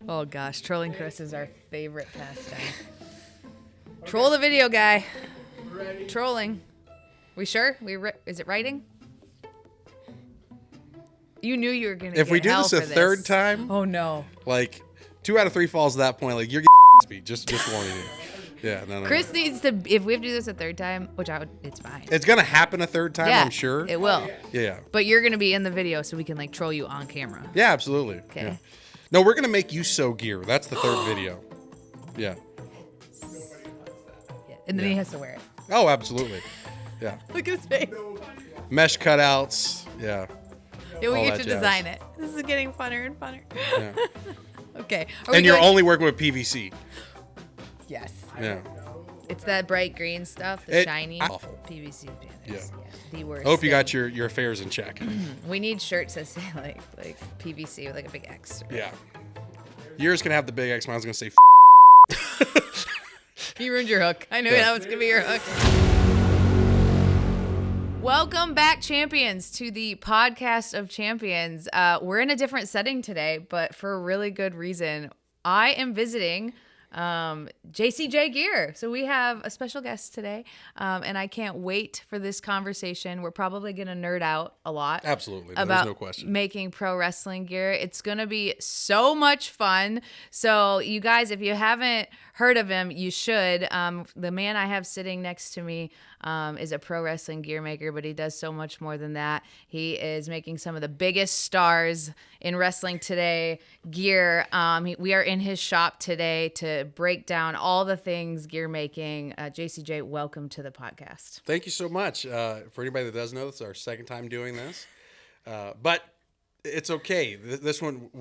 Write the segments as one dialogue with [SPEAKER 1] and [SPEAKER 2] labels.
[SPEAKER 1] Oh gosh, trolling Chris is our favorite pastime. Troll the video guy.
[SPEAKER 2] Ready?
[SPEAKER 1] Trolling. We sure? Is it writing? You knew you were gonna.
[SPEAKER 3] If
[SPEAKER 1] get
[SPEAKER 3] we do
[SPEAKER 1] hell
[SPEAKER 3] this a
[SPEAKER 1] for
[SPEAKER 3] third time,
[SPEAKER 1] oh no,
[SPEAKER 3] like 2 out of 3 falls at that point, like you're getting just warning you. Yeah, no.
[SPEAKER 1] Chris needs to. If we have to do this a third time, which it's fine.
[SPEAKER 3] It's gonna happen a third time,
[SPEAKER 1] Yeah,
[SPEAKER 3] I'm sure.
[SPEAKER 1] it will.
[SPEAKER 3] Yeah.
[SPEAKER 1] But you're gonna be in the video, so we can like troll you on camera.
[SPEAKER 3] Yeah, absolutely.
[SPEAKER 1] Okay.
[SPEAKER 3] Yeah. No, we're gonna make you sew gear. That's the third video. Yeah.
[SPEAKER 1] Yeah. And then he has to wear it.
[SPEAKER 3] Oh, absolutely. Yeah.
[SPEAKER 1] Look at his face.
[SPEAKER 3] Mesh cutouts. Yeah.
[SPEAKER 1] Yeah, we
[SPEAKER 3] all
[SPEAKER 1] get
[SPEAKER 3] that
[SPEAKER 1] to
[SPEAKER 3] jazz.
[SPEAKER 1] design it. This is getting funner and funner.
[SPEAKER 3] Yeah.
[SPEAKER 1] Okay. Are we
[SPEAKER 3] And you're
[SPEAKER 1] doing-
[SPEAKER 3] only working with PVC.
[SPEAKER 1] Yes.
[SPEAKER 3] Yeah.
[SPEAKER 1] It's that bright green stuff, the shiny
[SPEAKER 3] Awful.
[SPEAKER 1] PVC banners.
[SPEAKER 3] Yeah.
[SPEAKER 1] The worst.
[SPEAKER 3] I hope you
[SPEAKER 1] thing.
[SPEAKER 3] got your affairs in check.
[SPEAKER 1] We need shirts that say like PVC with like a big X.
[SPEAKER 3] Yeah. Yours can have the big X. Mine's gonna say.
[SPEAKER 1] You ruined your hook. I knew
[SPEAKER 3] Yeah.
[SPEAKER 1] that was gonna be your hook. Welcome back, champions, to the podcast of champions. We're in a different setting today, but for a really good reason. I am visiting JCJgear. So we have a special guest today, and I can't wait for this conversation. We're probably going to nerd out a lot.
[SPEAKER 3] Absolutely. There's
[SPEAKER 1] About
[SPEAKER 3] no question.
[SPEAKER 1] making pro wrestling gear. It's going to be so much fun. So you guys, if you haven't heard of him, you should. The man I have sitting next to me is a pro wrestling gear maker, but he does so much more than that. He is making some of the biggest stars in wrestling today gear. We are in his shop today to break down all the things gear making. JCJ, welcome to the podcast.
[SPEAKER 3] Thank you so much. For anybody that doesn't know, this is our second time doing this, but it's okay. This one,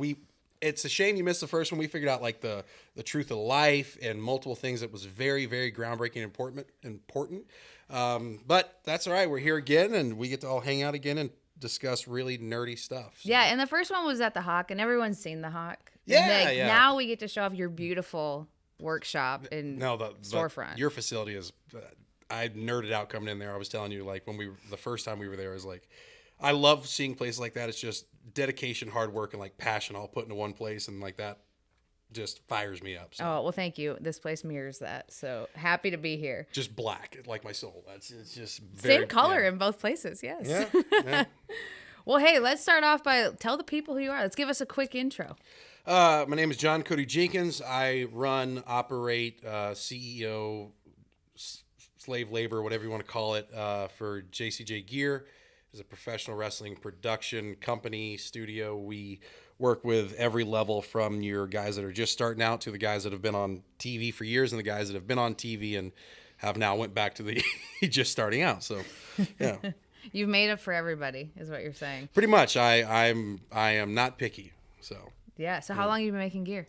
[SPEAKER 3] it's a shame you missed the first one. We figured out like the truth of life and multiple things that was very, very groundbreaking and important. But that's all right. We're here again, and we get to all hang out again and discuss really nerdy stuff. So.
[SPEAKER 1] Yeah, and the first one was at the HOC, and everyone's seen the HOC.
[SPEAKER 3] Yeah,
[SPEAKER 1] And, like,
[SPEAKER 3] yeah.
[SPEAKER 1] Now we get to show off your beautiful workshop and
[SPEAKER 3] No,
[SPEAKER 1] storefront.
[SPEAKER 3] Your facility is. I nerded out coming in there. I was telling you, like the first time we were there, I was like, I love seeing places like that. It's just dedication, hard work, and like passion all put into one place, and like that just fires me up. So.
[SPEAKER 1] Oh, well, thank you. This place mirrors that. So happy to be here.
[SPEAKER 3] Just black, like my soul. It's just very,
[SPEAKER 1] Same color
[SPEAKER 3] yeah.
[SPEAKER 1] in both places, yes.
[SPEAKER 3] Yeah, yeah.
[SPEAKER 1] Well, hey, let's start off by tell the people who you are. Let's give us a quick intro.
[SPEAKER 3] My name is John Cody Jenkins. I run, operate, CEO, slave labor, whatever you want to call it, for JCJgear. It's a professional wrestling production company, studio. We work with every level from your guys that are just starting out to the guys that have been on TV for years and the guys that have been on TV and have now went back to the just starting out. So, yeah.
[SPEAKER 1] You've made it for everybody, is what you're saying.
[SPEAKER 3] Pretty much. I am not picky. So.
[SPEAKER 1] Yeah. So how long have you been making gear?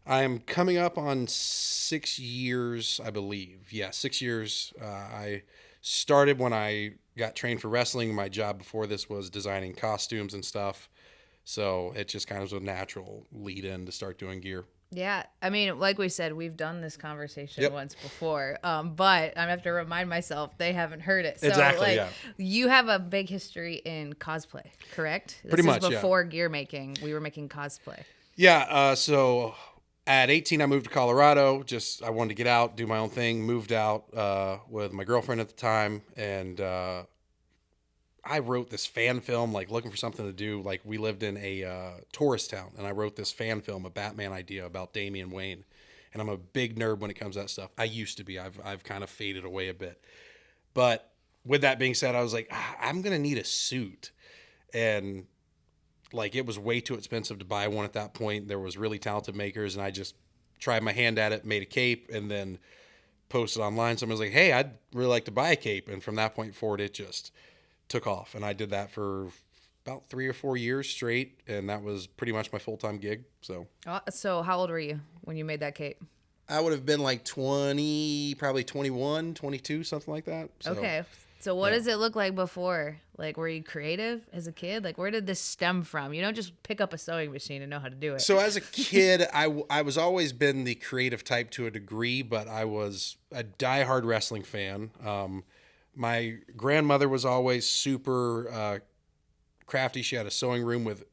[SPEAKER 3] I'm coming up on 6 years, I believe. Yeah, 6 years. I started when I got trained for wrestling. My job before this was designing costumes and stuff. So it just kind of was a natural lead in to start doing gear.
[SPEAKER 1] Yeah. I mean, like we said, we've done this conversation
[SPEAKER 3] Yep.
[SPEAKER 1] once before, but I have to remind myself they haven't heard it. So,
[SPEAKER 3] Exactly,
[SPEAKER 1] like,
[SPEAKER 3] yeah.
[SPEAKER 1] You have a big history in cosplay, correct?
[SPEAKER 3] Pretty much,
[SPEAKER 1] This is
[SPEAKER 3] yeah.
[SPEAKER 1] before gear making. We were making cosplay.
[SPEAKER 3] Yeah, so at 18, I moved to Colorado. I wanted to get out, do my own thing. Moved out with my girlfriend at the time, and I wrote this fan film, like looking for something to do. Like we lived in a tourist town, and I wrote this fan film, a Batman idea about Damian Wayne. And I'm a big nerd when it comes to that stuff. I used to be. I've kind of faded away a bit. But with that being said, I was like, I'm gonna need a suit, and like it was way too expensive to buy one at that point. There was really talented makers, and I just tried my hand at it, made a cape, and then posted online. Someone was like, hey, I'd really like to buy a cape. And from that point forward, it just took off. And I did that for about 3 or 4 years straight. And that was pretty much my full-time gig.
[SPEAKER 1] So how old were you when you made that cape?
[SPEAKER 3] I would have been like 20, probably 21, 22, something like that. So,
[SPEAKER 1] Okay. So what does it look like before? Like, were you creative as a kid? Like, where did this stem from? You don't just pick up a sewing machine and know how to do it.
[SPEAKER 3] So as a kid, I was always been the creative type to a degree, but I was a diehard wrestling fan. My grandmother was always super crafty. She had a sewing room with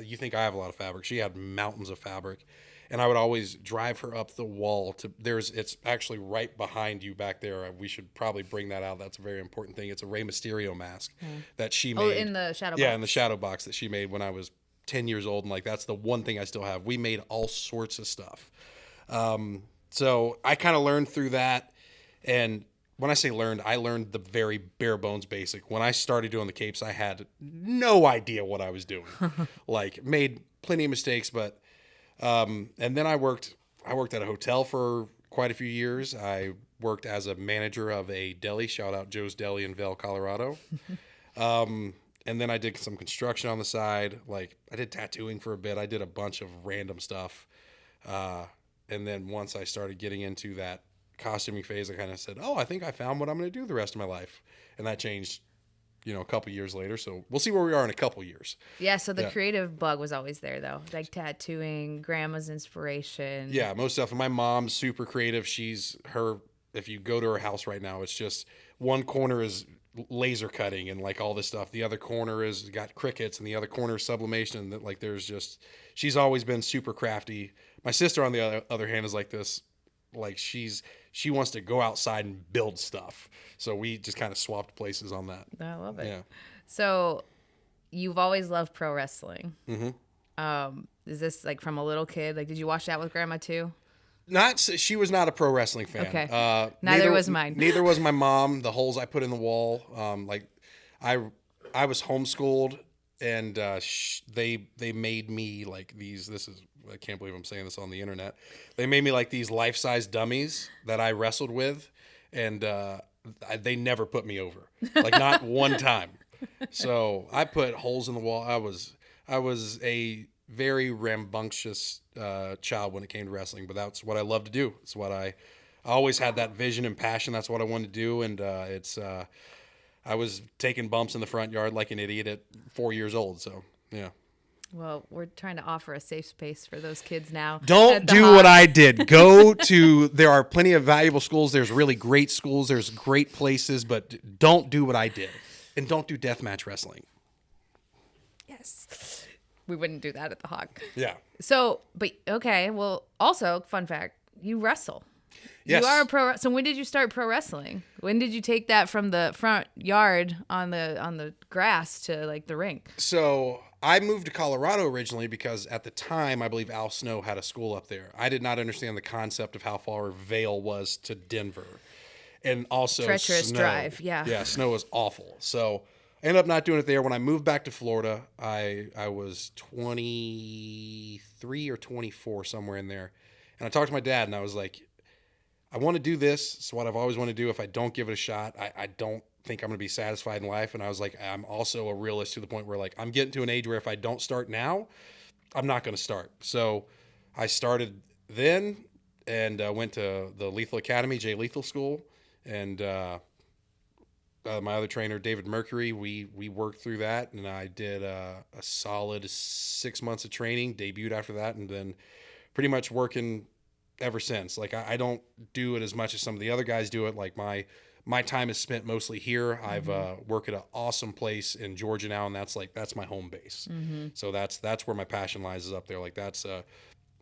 [SPEAKER 3] you think I have a lot of fabric. She had mountains of fabric. And I would always drive her up the wall to it's actually right behind you back there. We should probably bring that out. That's a very important thing. It's a Rey Mysterio mask that she made.
[SPEAKER 1] Oh, in the shadow box.
[SPEAKER 3] Yeah, in the shadow box that she made when I was 10 years old. And like, that's the one thing I still have. We made all sorts of stuff. So I kind of learned through that. And when I say learned, I learned the very bare bones basic. When I started doing the capes, I had no idea what I was doing. Like, made plenty of mistakes, but and then I worked at a hotel for quite a few years. I worked as a manager of a deli, shout out Joe's Deli in Vail, Colorado. And then I did some construction on the side. Like, I did tattooing for a bit. I did a bunch of random stuff. And then once I started getting into that costuming phase, I kind of said, I think I found what I'm going to do the rest of my life. And that changed, a couple years later. So we'll see where we are in a couple years.
[SPEAKER 1] Yeah. So the creative bug was always there, though. Like tattooing, grandma's inspiration.
[SPEAKER 3] Yeah, most definitely. My mom's super creative. If you go to her house right now, it's just one corner is laser cutting and like all this stuff. The other corner is got crickets and the other corner is sublimation. And like, she's always been super crafty. My sister, on the other hand, is like this. Like she wants to go outside and build stuff. So we just kind of swapped places on that.
[SPEAKER 1] I love it.
[SPEAKER 3] Yeah.
[SPEAKER 1] So you've always loved pro wrestling.
[SPEAKER 3] Mm-hmm.
[SPEAKER 1] Is this like from a little kid? Like, did you watch that with grandma too?
[SPEAKER 3] She was not a pro wrestling fan.
[SPEAKER 1] Okay. Neither was mine.
[SPEAKER 3] Neither was my mom. The holes I put in the wall. I was homeschooled, and they made me like these. I can't believe I'm saying this on the internet. They made me like these life-size dummies that I wrestled with, and they never put me over, like not one time. So I put holes in the wall. I was a very rambunctious child when it came to wrestling, but that's what I love to do. It's what I always had, that vision and passion. That's what I wanted to do, and I was taking bumps in the front yard like an idiot at 4 years old. So yeah.
[SPEAKER 1] Well, we're trying to offer a safe space for those kids now.
[SPEAKER 3] Don't do what I did. There are plenty of valuable schools. There's really great schools. There's great places, but don't do what I did. And don't do deathmatch wrestling.
[SPEAKER 1] Yes. We wouldn't do that at the HOC.
[SPEAKER 3] Yeah.
[SPEAKER 1] So, but okay. Well, also, fun fact, you wrestle.
[SPEAKER 3] Yes.
[SPEAKER 1] You are a pro. So when did you start pro wrestling? When did you take that from the front yard on the grass to like the rink?
[SPEAKER 3] So I moved to Colorado originally because at the time, I believe Al Snow had a school up there. I did not understand the concept of how far Vail was to Denver. And also
[SPEAKER 1] treacherous
[SPEAKER 3] snow.
[SPEAKER 1] Drive. Yeah.
[SPEAKER 3] Yeah, snow was awful. So I ended up not doing it there. When I moved back to Florida, I was 23 or 24, somewhere in there. And I talked to my dad and I was like, I want to do this. It's what I've always wanted to do. If I don't give it a shot, I don't think I'm going to be satisfied in life. And I was like, I'm also a realist to the point where like I'm getting to an age where if I don't start now, I'm not going to start. So I started then and went to the Lethal Academy, J Lethal School. And my other trainer, David Mercury, we worked through that. And I did a solid 6 months of training, debuted after that, and then pretty much working ever since. Like I don't do it as much as some of the other guys do it. Like my time is spent mostly here. I've worked at an awesome place in Georgia now, and that's my home base. Mm-hmm. So that's where my passion lies, is up there. Like that's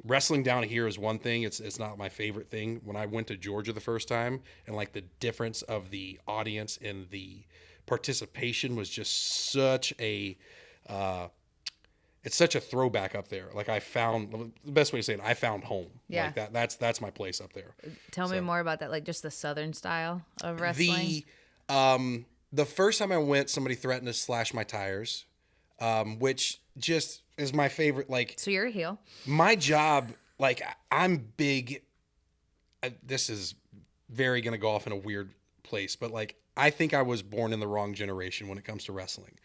[SPEAKER 3] wrestling down here is one thing. It's not my favorite thing. When I went to Georgia the first time, and like the difference of the audience and the participation was just such a it's such a throwback up there. Like I found, the best way to say it, I found home.
[SPEAKER 1] Yeah.
[SPEAKER 3] Like that's my place up there.
[SPEAKER 1] Tell me more about that, like just the Southern style of wrestling.
[SPEAKER 3] The first time I went, somebody threatened to slash my tires, which just is my favorite. Like,
[SPEAKER 1] so you're a heel.
[SPEAKER 3] My job, like I'm big. This is very going to go off in a weird place, but like I think I was born in the wrong generation when it comes to wrestling.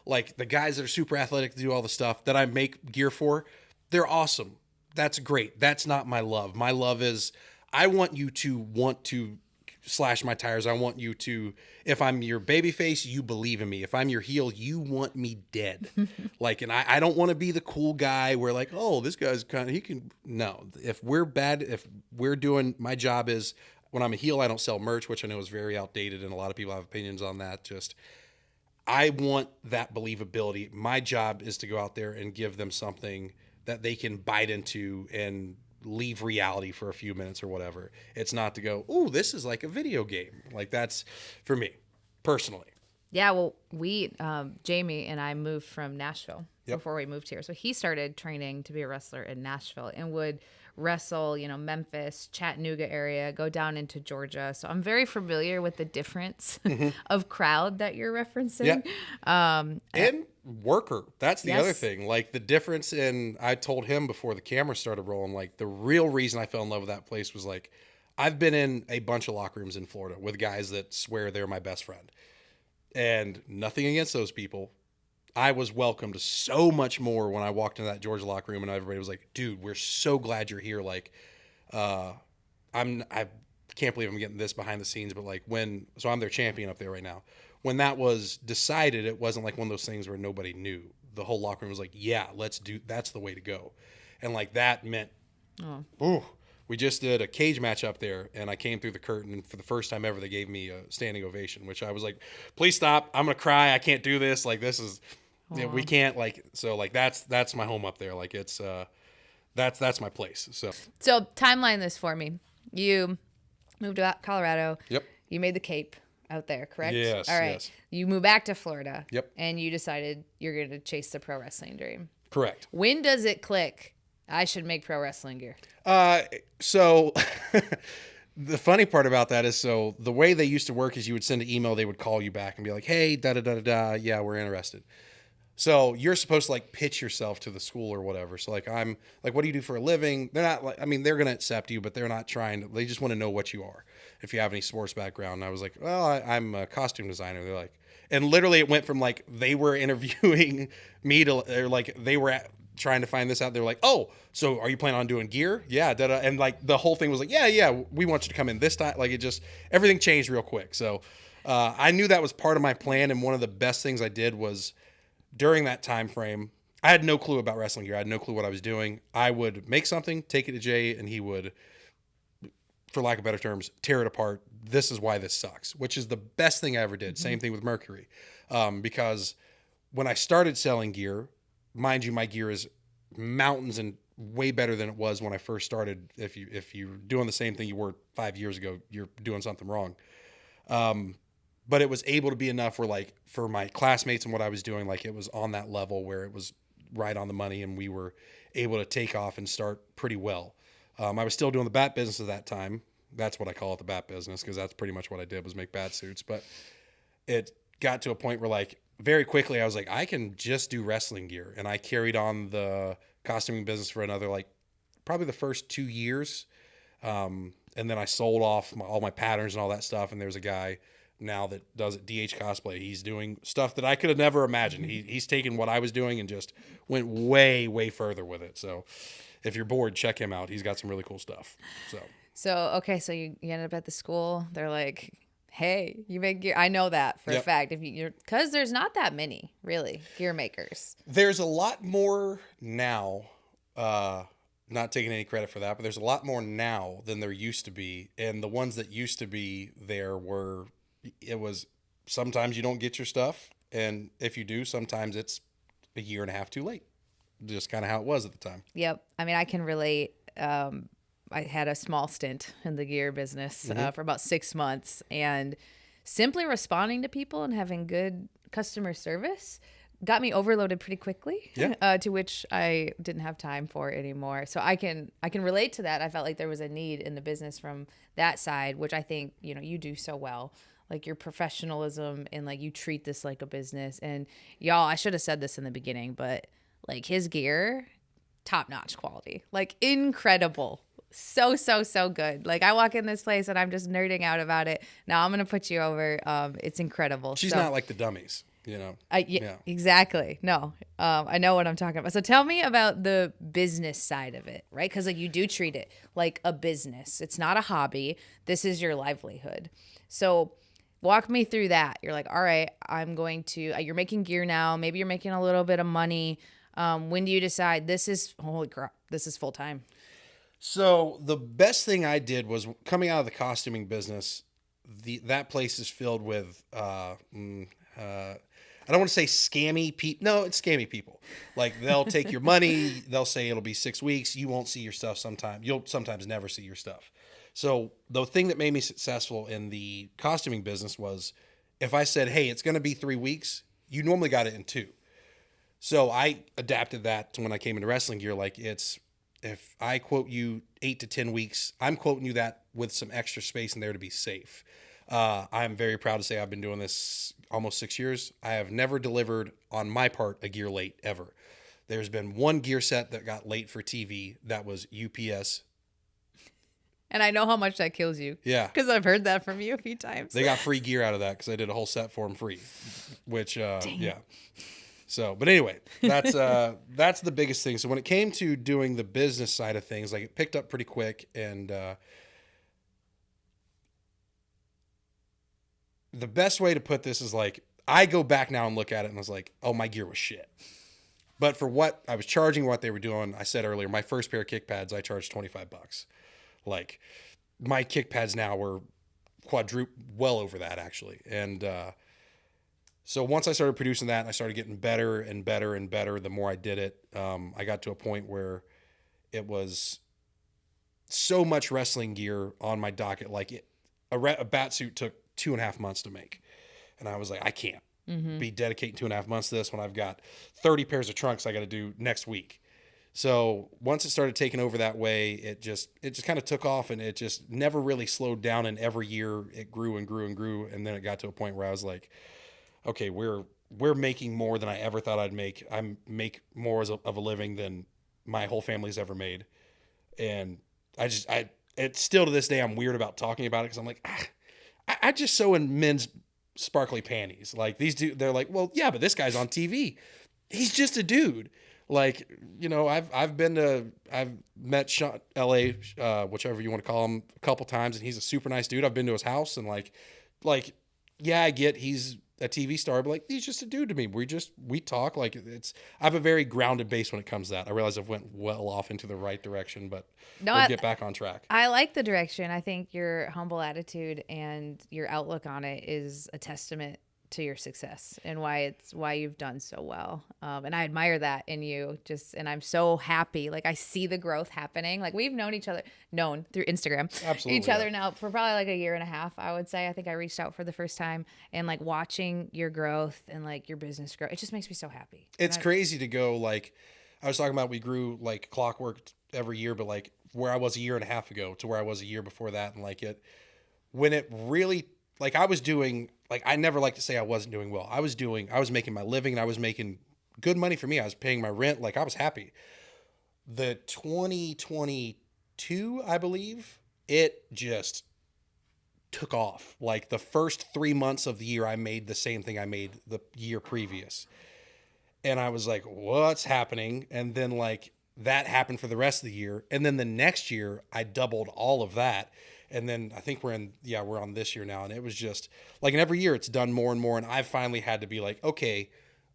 [SPEAKER 3] Like the guys that are super athletic to do all the stuff that I make gear for, they're awesome. That's great. That's not my love. My love is I want you to want to slash my tires. I want you to, if I'm your baby face, you believe in me. If I'm your heel, you want me dead. Like, and I don't want to be the cool guy where like, oh, this guy's no, if we're bad, if we're doing, my job is when I'm a heel, I don't sell merch, which I know is very outdated and a lot of people have opinions on that. Just, I want that believability. My job is to go out there and give them something that they can bite into and leave reality for a few minutes or whatever. It's not to go, "Ooh, this is like a video game." Like that's for me personally.
[SPEAKER 1] Yeah, well, Jamie and I moved from Nashville
[SPEAKER 3] Yep.
[SPEAKER 1] before we moved here. So he started training to be a wrestler in Nashville and would wrestle, Memphis, Chattanooga area, go down into Georgia. So I'm very familiar with the difference of crowd that you're referencing.
[SPEAKER 3] Yeah. And worker. That's the other
[SPEAKER 1] Yes.
[SPEAKER 3] thing. Like the difference in, I told him before the camera started rolling, like the real reason I fell in love with that place was like, I've been in a bunch of locker rooms in Florida with guys that swear they're my best friend. And nothing against those people. I was welcomed so much more when I walked into that Georgia locker room and everybody was like, dude, we're so glad you're here. Like, I can't believe I'm getting this behind the scenes, but like so I'm their champion up there right now. When that was decided, it wasn't like one of those things where nobody knew. The whole locker room was like, yeah, that's the way to go. And like that meant, ooh, we just did a cage match up there, and I came through the curtain, and for the first time ever, they gave me a standing ovation, which I was like, please stop. I'm going to cry. I can't do this. Like, this is, yeah, we can't, like, so, like, that's my home up there. Like, it's, that's my place.
[SPEAKER 1] So timeline this for me. You moved to Colorado.
[SPEAKER 3] Yep.
[SPEAKER 1] You made the Cape out there, correct?
[SPEAKER 3] Yes,
[SPEAKER 1] All right.
[SPEAKER 3] yes.
[SPEAKER 1] You moved back to Florida.
[SPEAKER 3] Yep.
[SPEAKER 1] And you decided you're going to chase the pro wrestling dream.
[SPEAKER 3] Correct.
[SPEAKER 1] When does it click? I should make pro wrestling gear.
[SPEAKER 3] So the funny part about that is, so the way they used to work is you would send an email, they would call you back and be like, hey, da-da-da-da-da, yeah, we're interested. So you're supposed to like pitch yourself to the school or whatever. So like, I'm like, what do you do for a living? They're not like, I mean, they're going to accept you, but they're not trying to, they just want to know what you are. If you have any sports background. And I was like, well, I'm a costume designer. They're like, and literally it went from like, they were interviewing me to, or like they were trying to find this out. They were like, oh, so are you planning on doing gear? Yeah. Da-da. And like the whole thing was like, yeah, we want you to come in this time. Like it just, everything changed real quick. So I knew that was part of my plan. And one of the best things I did was, during that time frame, I had no clue about wrestling gear. I had no clue what I was doing. I would make something, take it to Jay, and he would, for lack of better terms, tear it apart. This is why this sucks, which is the best thing I ever did. Mm-hmm. Same thing with Mercury. Because when I started selling gear, mind you, my gear is mountains and way better than it was when I first started. If you're doing the same thing you were 5 years ago, you're doing something wrong. But it was able to be enough where, like, for my classmates and what I was doing, like, it was on that level where it was right on the money and we were able to take off and start pretty well. I was still doing the bat business at that time. That's what I call it, the bat business, because that's pretty much what I did was make bat suits. But it got to a point where, like, very quickly I was like, I can just do wrestling gear. And I carried on the costuming business for another, like, probably the first 2 years. And then I sold off all my patterns and all that stuff. And there's a guy now that does it, DH Cosplay. He's doing stuff that I could have never imagined. He's taken what I was doing and just went way, way further with it. So if you're bored, check him out. He's got some really cool stuff.
[SPEAKER 1] Okay, so you ended up at the school. They're like, hey, you make gear. I know that for a fact. If you're, because there's not that many really gear makers.
[SPEAKER 3] There's a lot more now. Not taking any credit for that, but there's a lot more now than there used to be. And the ones that used to be there were, it was sometimes you don't get your stuff. And if you do, sometimes it's a year and a half too late. Just kind of how it was at the time.
[SPEAKER 1] Yep. I mean, I can relate. I had a small stint in the gear business for about 6 months, and simply responding to people and having good customer service got me overloaded pretty quickly, to which I didn't have time for anymore. So I can relate to that. I felt like there was a need in the business from that side, which I think, you do so well. Like your professionalism and like you treat this like a business. And y'all, I should have said this in the beginning, but like his gear, top-notch quality, like incredible. So good. Like I walk in this place and I'm just nerding out about it. Now I'm going to put you over. It's incredible.
[SPEAKER 3] She's not like the dummies.
[SPEAKER 1] Exactly. No, I know what I'm talking about. So tell me about the business side of it, right? Because like you do treat it like a business. It's not a hobby. This is your livelihood. So walk me through that. You're like, all right, I'm going to, you're making gear now. Maybe you're making a little bit of money. When do you decide holy crap, this is full time?
[SPEAKER 3] So the best thing I did was coming out of the costuming business. That place is filled with, I don't want to say scammy people. No, it's scammy people. Like they'll take your money. They'll say it'll be 6 weeks. You won't see your stuff sometime. You'll sometimes never see your stuff. So the thing that made me successful in the costuming business was if I said, hey, it's going to be 3 weeks, you normally got it in 2. So I adapted that to when I came into wrestling gear. Like if I quote you 8 to 10 weeks, I'm quoting you that with some extra space in there to be safe. I'm very proud to say I've been doing this almost 6 years. I have never delivered on my part a gear late ever. There's been one gear set that got late for TV. That was UPS.
[SPEAKER 1] And I know how much that kills you.
[SPEAKER 3] Yeah.
[SPEAKER 1] Because I've heard that from you a few times.
[SPEAKER 3] They got free gear out of that because I did a whole set for them free, which, yeah. So, but anyway, that's the biggest thing. So when it came to doing the business side of things, like it picked up pretty quick. And the best way to put this is like, I go back now and look at it and I was like, oh, my gear was shit. But for what I was charging, what they were doing, I said earlier, my first pair of kick pads, I charged $25. Like my kick pads now were well over that actually. And so once I started producing that and I started getting better and better and better, the more I did it, I got to a point where it was so much wrestling gear on my docket. Like a bat suit took 2.5 months to make. And I was like, I can't be dedicating 2.5 months to this when I've got 30 pairs of trunks I got to do next week. So once it started taking over that way, it just kind of took off, and it just never really slowed down. And every year it grew and grew and grew. And then it got to a point where I was like, okay, we're making more than I ever thought I'd make. I make more of a living than my whole family's ever made. And it's still to this day, I'm weird about talking about it because I'm like, I just sew in men's sparkly panties. Like they're like, well, yeah, but this guy's on TV. He's just a dude. Like, you know, I've met Sean, LA, whichever you want to call him, a couple times, and he's a super nice dude. I've been to his house and like, yeah, I get he's a TV star, but like, he's just a dude to me. We talk like I have a very grounded base when it comes to that. I realize I've went well off into the right direction, but we'll get back on track.
[SPEAKER 1] I like the direction. I think your humble attitude and your outlook on it is a testament to your success and why you've done so well. And I admire that in you and I'm so happy. Like I see the growth happening. Like we've known through Instagram,
[SPEAKER 3] Absolutely,
[SPEAKER 1] each other now for probably like 1.5 years, I would say. I think I reached out for the first time, and like watching your growth and like your business grow, it just makes me so happy.
[SPEAKER 3] It's crazy to go, like I was talking about, we grew like clockwork every year, but like where I was 1.5 years ago to where I was a year before that. And like when it really, like I was doing, like I never like to say I wasn't doing well. I was making my living and I was making good money for me. I was paying my rent. Like I was happy. The 2022, I believe, it just took off. Like the first 3 months of the year, I made the same thing I made the year previous. And I was like, what's happening? And then like that happened for the rest of the year. And then the next year I doubled all of that. And then I think we're on this year now. And it was just like, and every year it's done more and more. And I finally had to be like, okay,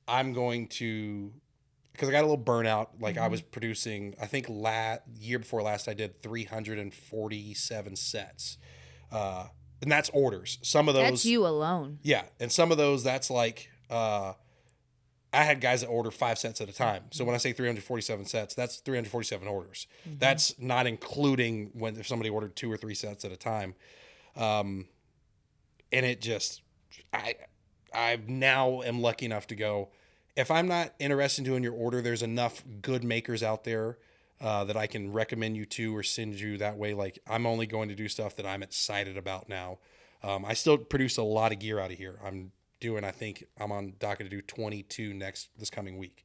[SPEAKER 3] I'm going to, because I got a little burnout. Like I was producing, I think year before last, I did 347 sets. And that's orders. Some of those.
[SPEAKER 1] That's you alone.
[SPEAKER 3] Yeah. And some of those, that's like, I had guys that order 5 sets at a time. So when I say 347 sets, that's 347 orders. That's not including if somebody ordered 2 or 3 sets at a time. And it just, I now am lucky enough to go, if I'm not interested in doing your order, there's enough good makers out there that I can recommend you to or send you that way. Like I'm only going to do stuff that I'm excited about now. I still produce a lot of gear out of here. I think I'm on docket to do 22 this coming week.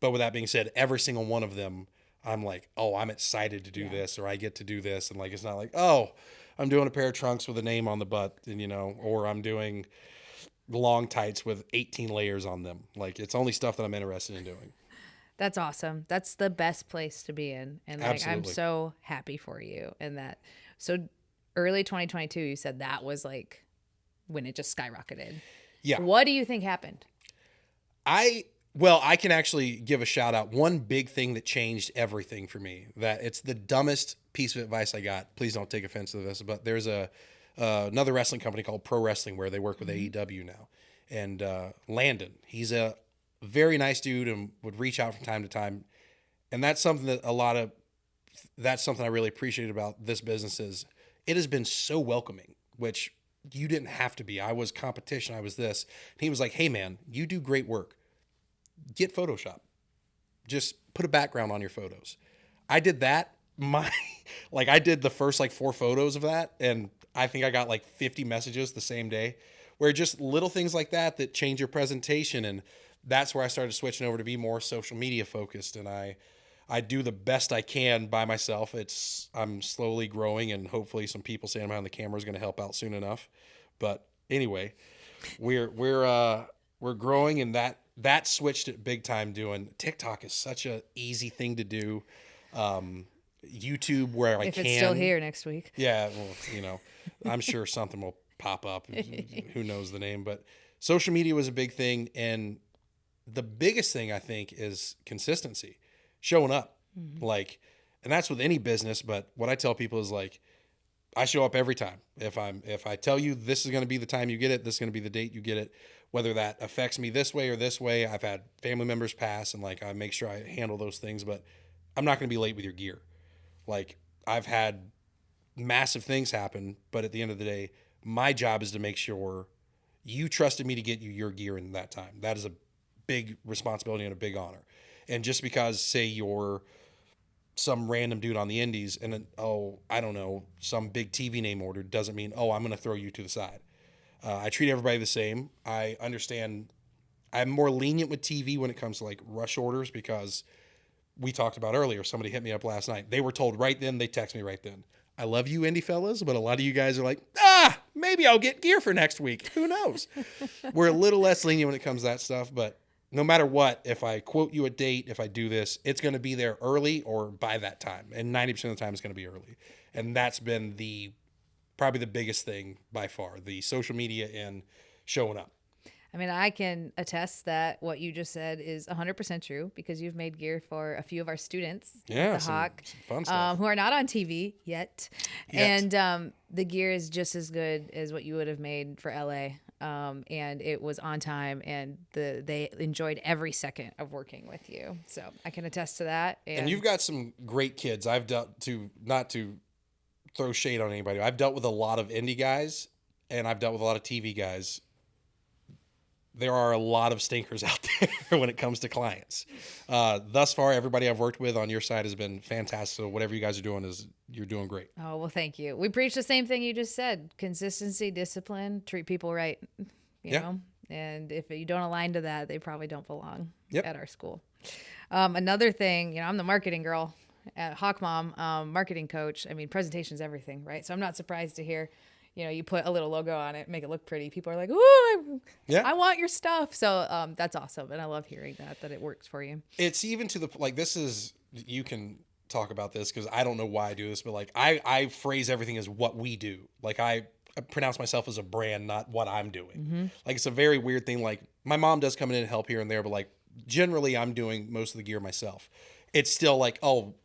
[SPEAKER 3] But with that being said, every single one of them, I'm like, oh, I'm excited to do this, or I get to do this. And like, it's not like, oh, I'm doing a pair of trunks with a name on the butt, and or I'm doing long tights with 18 layers on them. Like it's only stuff that I'm interested in doing.
[SPEAKER 1] That's awesome. That's the best place to be in. And like, I'm so happy for you. And so early 2022, you said that was like when it just skyrocketed.
[SPEAKER 3] Yeah.
[SPEAKER 1] What do you think happened?
[SPEAKER 3] I can actually give a shout out. One big thing that changed everything for me, that it's the dumbest piece of advice I got. Please don't take offense to this, but there's another wrestling company called Pro Wrestling where they work with AEW now. And Landon, he's a very nice dude and would reach out from time to time. And that's something that that's something I really appreciate about this business is it has been so welcoming, which you didn't have to be. I was competition. I was this. And he was like, hey man, you do great work. Get Photoshop. Just put a background on your photos. I did that. I did the first like 4 photos of that. And I think I got like 50 messages the same day where just little things like that change your presentation. And that's where I started switching over to be more social media focused. And I do the best I can by myself. I'm slowly growing, and hopefully some people standing behind the camera is going to help out soon enough. But anyway, we're growing, and that switched it big time. Doing TikTok is such a easy thing to do. YouTube where
[SPEAKER 1] if it's still here next week.
[SPEAKER 3] Yeah, well, I'm sure something will pop up. Who knows the name? But social media was a big thing, and the biggest thing I think is consistency. Showing up, and that's with any business. But what I tell people is I show up every time. If I tell you this is going to be the time you get it, this is going to be the date you get it, whether that affects me this way or this way. I've had family members pass, and I make sure I handle those things, but I'm not going to be late with your gear. I've had massive things happen, but at the end of the day, my job is to make sure you trusted me to get you your gear in that time. That is a big responsibility and a big honor. And just because, say, you're some random dude on the indies and then, I don't know, some big TV name order doesn't mean, I'm going to throw you to the side. I treat everybody the same. I understand I'm more lenient with TV when it comes to rush orders because we talked about earlier, somebody hit me up last night. They were told right then, they text me right then. I love you, indie fellas, but a lot of you guys are like, maybe I'll get gear for next week. Who knows? We're a little less lenient when it comes to that stuff, but no matter what, if I quote you a date, if I do this, it's going to be there early or by that time. And 90% of the time it's going to be early. And that's been probably the biggest thing by far, the social media and showing up.
[SPEAKER 1] I mean, I can attest that what you just said is 100% true because you've made gear for a few of our students at the HOC
[SPEAKER 3] some fun stuff.
[SPEAKER 1] Who are not on TV yet. And the gear is just as good as what you would have made for LA. And it was on time, and they enjoyed every second of working with you. So I can attest to that.
[SPEAKER 3] And you've got some great kids. I've dealt not to throw shade on anybody. I've dealt with a lot of indie guys, and I've dealt with a lot of TV guys. There are a lot of stinkers out there when it comes to clients. Thus far, everybody I've worked with on your side has been fantastic. So whatever you guys are doing you're doing great.
[SPEAKER 1] Oh, well, thank you. We preach the same thing you just said. Consistency, discipline, treat people right, you know? And if you don't align to that, they probably don't belong at our school. Another thing, I'm the marketing girl at Hawk Mom, marketing coach. I mean, presentation's everything, right? So I'm not surprised to hear you put a little logo on it, make it look pretty. People are like, ooh, I want your stuff. So that's awesome. And I love hearing that it works for you.
[SPEAKER 3] It's even to the, you can talk about this because I don't know why I do this, but I phrase everything as what we do. I pronounce myself as a brand, not what I'm doing. Mm-hmm. It's a very weird thing. My mom does come in and help here and there, but generally I'm doing most of the gear myself. It's still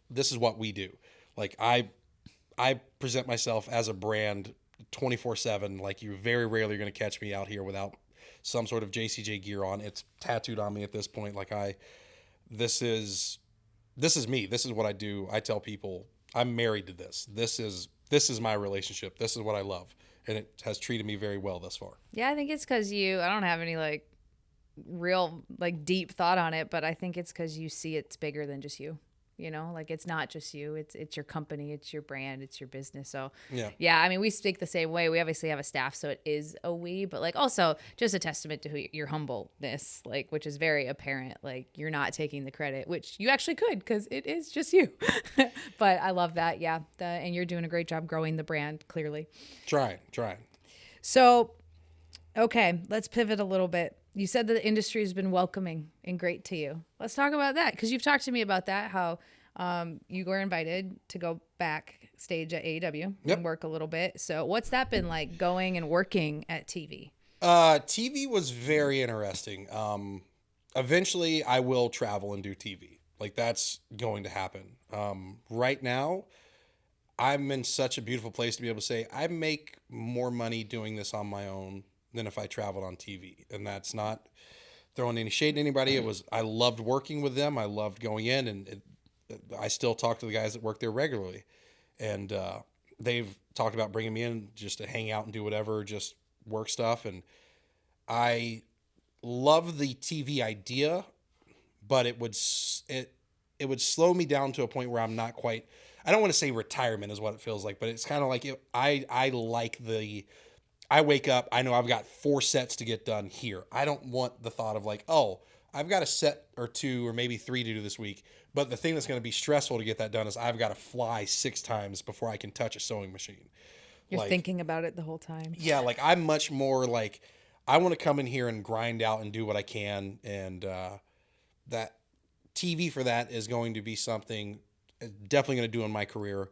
[SPEAKER 3] this is what we do. I present myself as a brand 24/7. You're very rarely going to catch me out here without some sort of JCJgear on. It's tattooed on me at this point. This is me. This is what I do. I tell people I'm married to this. This is my relationship. This is what I love. And it has treated me very well thus far. Yeah,
[SPEAKER 1] I think it's because I don't have any real deep thought on it, but I think it's because you see it's bigger than just you. It's not just you, it's your company, it's your brand, it's your business. So yeah, I mean, we speak the same way. We obviously have a staff, so it is a we, but also just a testament to your humbleness, which is very apparent. You're not taking the credit, which you actually could, because it is just you. But I love that. Yeah. And you're doing a great job growing the brand, clearly.
[SPEAKER 3] Trying.
[SPEAKER 1] So, okay, let's pivot a little bit. You said that the industry has been welcoming and great to you. Let's talk about that, because you've talked to me about that, how you were invited to go backstage at AEW and work a little bit. So what's that been like, going and working at TV?
[SPEAKER 3] TV was very interesting. Eventually, I will travel and do TV. That's going to happen. Right now, I'm in such a beautiful place to be able to say I make more money doing this on my own than if I traveled on TV. And that's not throwing any shade at anybody. I loved working with them. I loved going in, and I still talk to the guys that work there regularly. And they've talked about bringing me in just to hang out and do whatever, just work stuff. And I love the TV idea, but it would slow me down to a point where I'm not quite, I don't want to say retirement is what it feels like, but it's kind of like I wake up, I know I've got 4 sets to get done here. I don't want the thought of like, oh, I've got a set or 2 or maybe 3 to do this week. But the thing that's going to be stressful to get that done is I've got to fly 6 times before I can touch a sewing machine.
[SPEAKER 1] You're thinking about it the whole time.
[SPEAKER 3] Yeah, like I'm much more like, I want to come in here and grind out and do what I can. And that TV for that is going to be something definitely going to do in my career.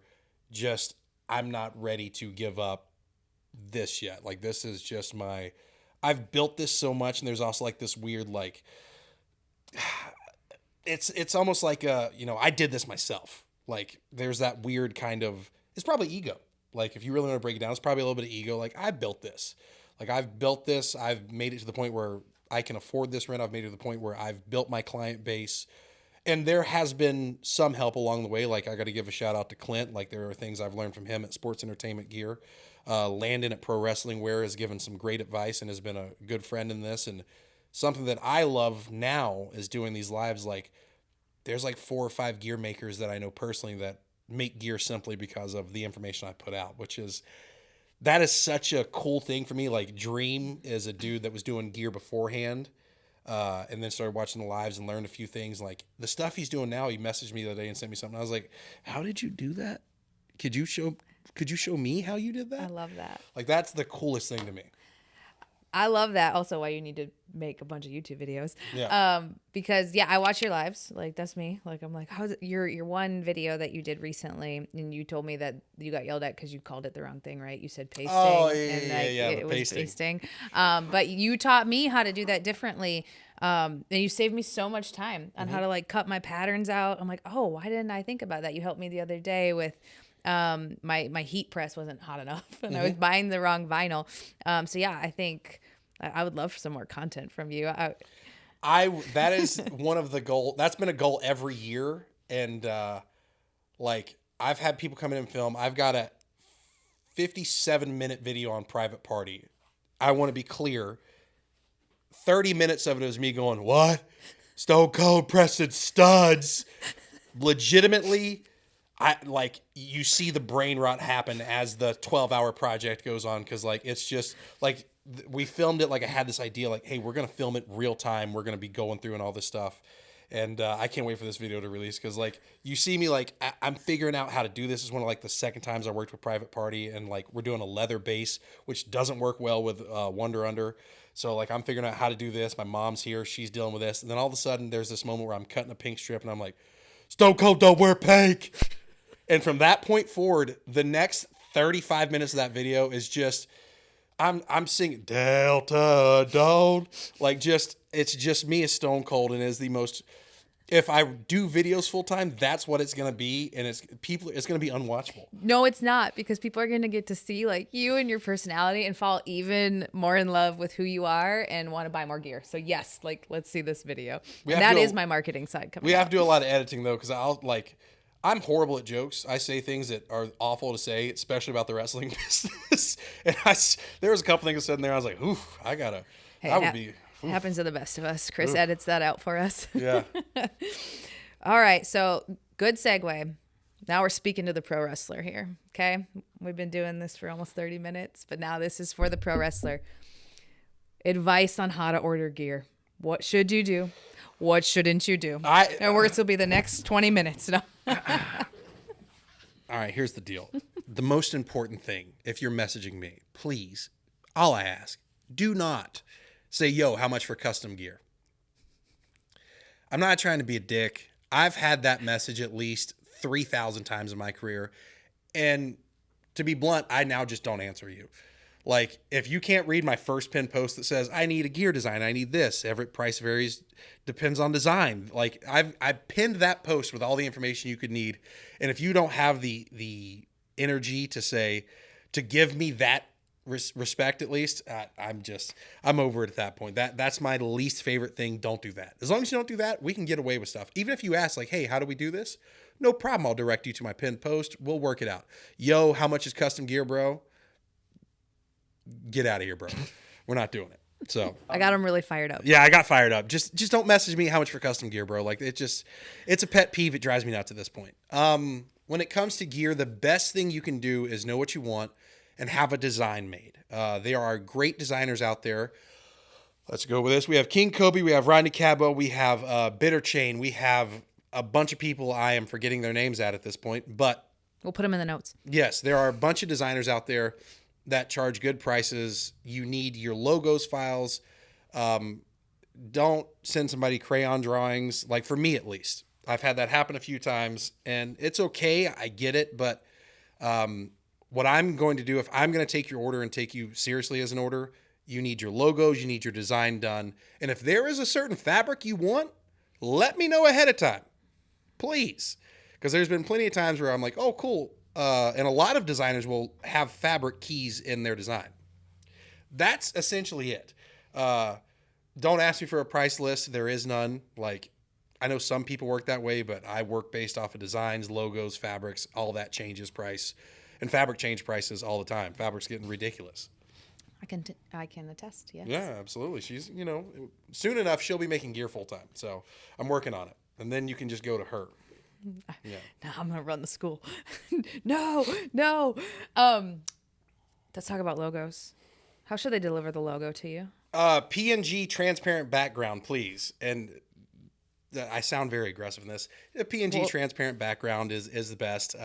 [SPEAKER 3] Just, I'm not ready to give up this yet. Like, this is just I've built this so much, and there's also like this weird, like, it's almost like I did this myself. Like, there's that weird kind of, it's probably ego. Like, if you really want to break it down, it's probably a little bit of ego. Like, I built this. Like, I've built this. I've made it to the point where I can afford this rent. I've made it to the point where I've built my client base. And there has been some help along the way. Like, I got to give a shout out to Clint. Like, there are things I've learned from him at Sports Entertainment Gear. Landon at Pro Wrestling Wear has given some great advice and has been a good friend in this. And something that I love now is doing these lives. Like, there's like 4 or 5 gear makers that I know personally that make gear simply because of the information I put out, that is such a cool thing for me. Like, Dream is a dude that was doing gear beforehand, and then started watching the lives and learned a few things. Like, the stuff he's doing now, he messaged me the other day and sent me something. I was like, how did you do that? Could you show me how you did that?
[SPEAKER 1] I love that.
[SPEAKER 3] Like, that's the coolest thing to me.
[SPEAKER 1] I love that. Also, why you need to make a bunch of YouTube videos.
[SPEAKER 3] Yeah.
[SPEAKER 1] Because I watch your lives. Like, that's me. Like, I'm like, how's it? Your one video that you did recently, and you told me that you got yelled at because you called it the wrong thing, right? You said pasting.
[SPEAKER 3] Oh, yeah,
[SPEAKER 1] and it was
[SPEAKER 3] pasting.
[SPEAKER 1] pasting. But you taught me how to do that differently. And you saved me so much time on how to like cut my patterns out. I'm like, oh, why didn't I think about that? You helped me the other day with my heat press wasn't hot enough, and I was buying the wrong vinyl. So yeah, I think I would love some more content from you.
[SPEAKER 3] That is one of the goal. That's been a goal every year. And, like, I've had people come in and film. I've got a 57-minute video on Private Party. I want to be clear. 30 minutes of it is me going, what? Stone Cold pressing studs. Legitimately, you see the brain rot happen as the 12-hour project goes on. Cause like, it's just like, we filmed it. Like, I had this idea, like, hey, we're going to film it real time. We're going to be going through and all this stuff. And I can't wait for this video to release. Cause like, you see me, like, I'm figuring out how to do this. This is one of like the second times I worked with Private Party, and like, we're doing a leather base, which doesn't work well with Wonder Under. So like, I'm figuring out how to do this. My mom's here. She's dealing with this. And then all of a sudden there's this moment where I'm cutting a pink strip and I'm like, Stone Cold don't wear pink. And from that point forward, the next 35 minutes of that video is just, I'm singing Delta Dawn, like, just, it's just me as Stone Cold, and is the most, if I do videos full time, that's what it's going to be. And it's going to be unwatchable.
[SPEAKER 1] No, it's not, because people are going to get to see like you and your personality and fall even more in love with who you are and want to buy more gear. So yes, like, let's see this video. And that is my marketing side coming.
[SPEAKER 3] We have to do a lot of editing though, because I'm horrible at jokes. I say things that are awful to say, especially about the wrestling business. And there was a couple things I said in there. I was like, ooh,
[SPEAKER 1] happens to the best of us. Chris edits that out for us.
[SPEAKER 3] Yeah.
[SPEAKER 1] All right. So good segue. Now we're speaking to the pro wrestler here. Okay. We've been doing this for almost 30 minutes, but now this is for the pro wrestler. Advice on how to order gear. What should you do? What shouldn't you do? And words will be the next 20 minutes. No.
[SPEAKER 3] All right, here's the deal. The most important thing, if you're messaging me, please, all I ask, do not say, yo, how much for custom gear? I'm not trying to be a dick. I've had that message at least 3,000 times in my career. And to be blunt, I now just don't answer you. Like, if you can't read my first pinned post that says, I need a gear design, I need this, every price varies, depends on design. Like, I pinned that post with all the information you could need. And if you don't have the energy to give me that respect at least, I'm over it at that point. That's my least favorite thing. Don't do that. As long as you don't do that, we can get away with stuff. Even if you ask like, hey, how do we do this? No problem. I'll direct you to my pinned post. We'll work it out. Yo, how much is custom gear, bro? Get out of here, bro. We're not doing it. So
[SPEAKER 1] I got him really fired up.
[SPEAKER 3] yeah, I got fired up. Just don't message me how much for custom gear, bro. Like it's a pet peeve. It drives me nuts at this point. When it comes to gear, the best thing you can do is know what you want and have a design made. There are great designers out there. Let's go with this. We have King Kobe. We have Rodney Cabot. We have Bitter Chain. We have a bunch of people I am forgetting their names at this point. But
[SPEAKER 1] We'll put them in the notes.
[SPEAKER 3] yes, there are a bunch of designers out there that charge good prices. You need your logos files. Don't send somebody crayon drawings. Like for me, at least, I've had that happen a few times, and it's okay. I get it, but what I'm going to do, if I'm going to take your order and take you seriously as an order, you need your logos, you need your design done, and if there is a certain fabric you want, let me know ahead of time, please, because there's been plenty of times where I'm like, oh, cool. And a lot of designers will have fabric keys in their design. That's essentially it. Don't ask me for a price list. There is none. Like, I know some people work that way, but I work based off of designs, logos, fabrics, all that changes price. And fabric change prices all the time. Fabric's getting ridiculous.
[SPEAKER 1] I can attest, yes.
[SPEAKER 3] Yeah, absolutely. She's, soon enough, she'll be making gear full time. So I'm working on it. And then you can just go to her. Yeah.
[SPEAKER 1] No, I'm gonna run the school. No. Let's talk about logos. How should they deliver the logo to you?
[SPEAKER 3] PNG transparent background, please. And I sound very aggressive in this. A PNG transparent background is the best.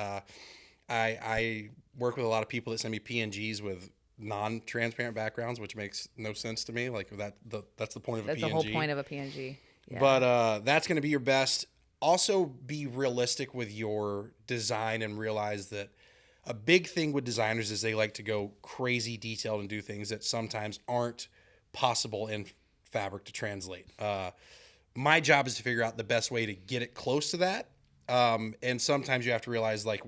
[SPEAKER 3] I work with a lot of people that send me PNGs with non-transparent backgrounds, which makes no sense to me. Like that's the point of a PNG.
[SPEAKER 1] That's the whole point of a PNG. Yeah.
[SPEAKER 3] But that's going to be your best. Also, be realistic with your design and realize that a big thing with designers is they like to go crazy detailed and do things that sometimes aren't possible in fabric to translate. My job is to figure out the best way to get it close to that. And sometimes you have to realize like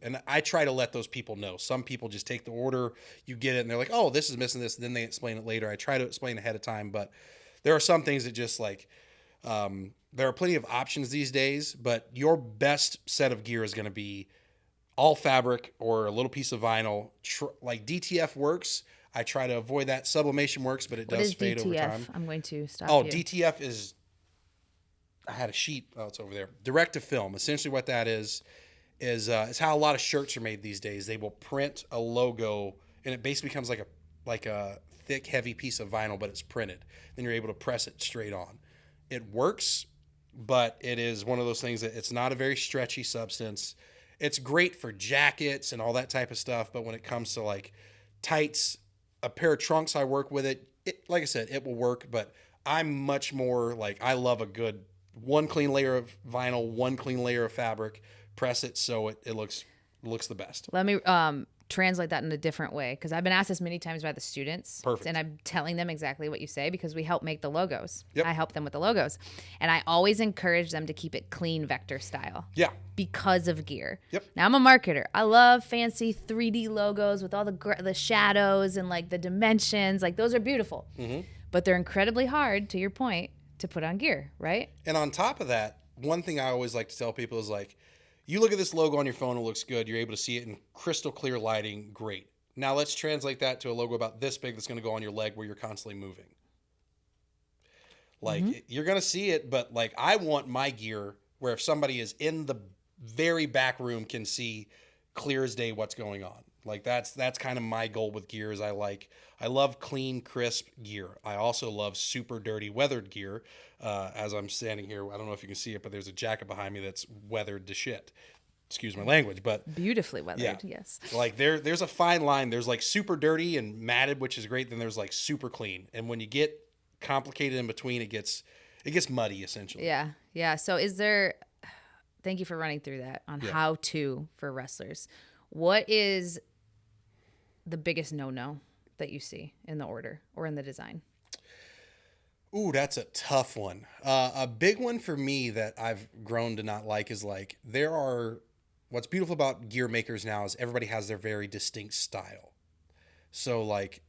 [SPEAKER 3] and I try to let those people know. Some people just take the order, you get it, and they're like, oh, this is missing this. And then they explain it later. I try to explain ahead of time, but there are some things that just like, there are plenty of options these days, but your best set of gear is going to be all fabric or a little piece of vinyl. Like DTF works. I try to avoid that. Sublimation works, but it does fade over time.
[SPEAKER 1] I'm going to stop
[SPEAKER 3] Oh,
[SPEAKER 1] you.
[SPEAKER 3] DTF is, I had a sheet. Oh, it's over there. Direct to film. Essentially what that is it's how a lot of shirts are made these days. They will print a logo and it basically becomes like a thick, heavy piece of vinyl, but it's printed. Then you're able to press it straight on. It works, but it is one of those things that it's not a very stretchy substance. It's great for jackets and all that type of stuff, but when it comes to like tights, a pair of trunks, I work with it. Like I said, it will work, but I'm much more like I love a good one clean layer of vinyl, one clean layer of fabric, press it so it looks the best.
[SPEAKER 1] Let me translate that in a different way, because I've been asked this many times by the students.
[SPEAKER 3] Perfect.
[SPEAKER 1] And I'm telling them exactly what you say because we help make the logos.
[SPEAKER 3] Yep.
[SPEAKER 1] I help them with the logos. And I always encourage them to keep it clean vector style.
[SPEAKER 3] Yeah.
[SPEAKER 1] Because of gear.
[SPEAKER 3] Yep.
[SPEAKER 1] Now, I'm a marketer. I love fancy 3D logos with all the shadows and like the dimensions. Like those are beautiful. Mm-hmm. But they're incredibly hard, to your point, to put on gear, right?
[SPEAKER 3] And on top of that, one thing I always like to tell people is like, you look at this logo on your phone, it looks good. You're able to see it in crystal clear lighting. Great. Now let's translate that to a logo about this big that's going to go on your leg where you're constantly moving. Like you're going to see it, but like I want my gear where if somebody is in the very back room can see clear as day what's going on. Like that's kind of my goal with gear is I love clean, crisp gear. I also love super dirty, weathered gear. As I'm standing here, I don't know if you can see it, but there's a jacket behind me that's weathered to shit. Excuse my language, but
[SPEAKER 1] beautifully weathered, yes.
[SPEAKER 3] Like there's a fine line. There's like super dirty and matted, which is great. Then there's like super clean, and when you get complicated in between, it gets muddy essentially.
[SPEAKER 1] Yeah. So thank you for running through that on how to for wrestlers. What is the biggest no-no that you see in the order or in the design?
[SPEAKER 3] Ooh, that's a tough one. A big one for me that I've grown to not like is like what's beautiful about gear makers now is everybody has their very distinct style. So like,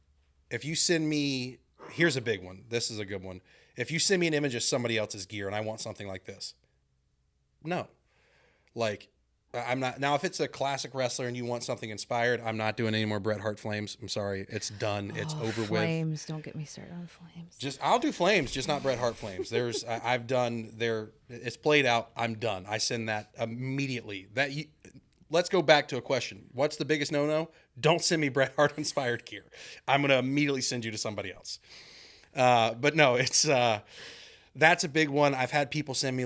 [SPEAKER 3] if you send me, here's a big one. This is a good one. If you send me an image of somebody else's gear and I want something like this, no. Like, I'm not. Now, if it's a classic wrestler and you want something inspired, I'm not doing any more Bret Hart flames. I'm sorry. It's done. It's over with.
[SPEAKER 1] Flames. Don't get me started on flames.
[SPEAKER 3] I'll do flames, just not Bret Hart flames. I've done it's played out. I'm done. I send that immediately. Let's go back to a question. What's the biggest no-no? Don't send me Bret Hart inspired gear. I'm going to immediately send you to somebody else. But no, that's a big one. I've had people send me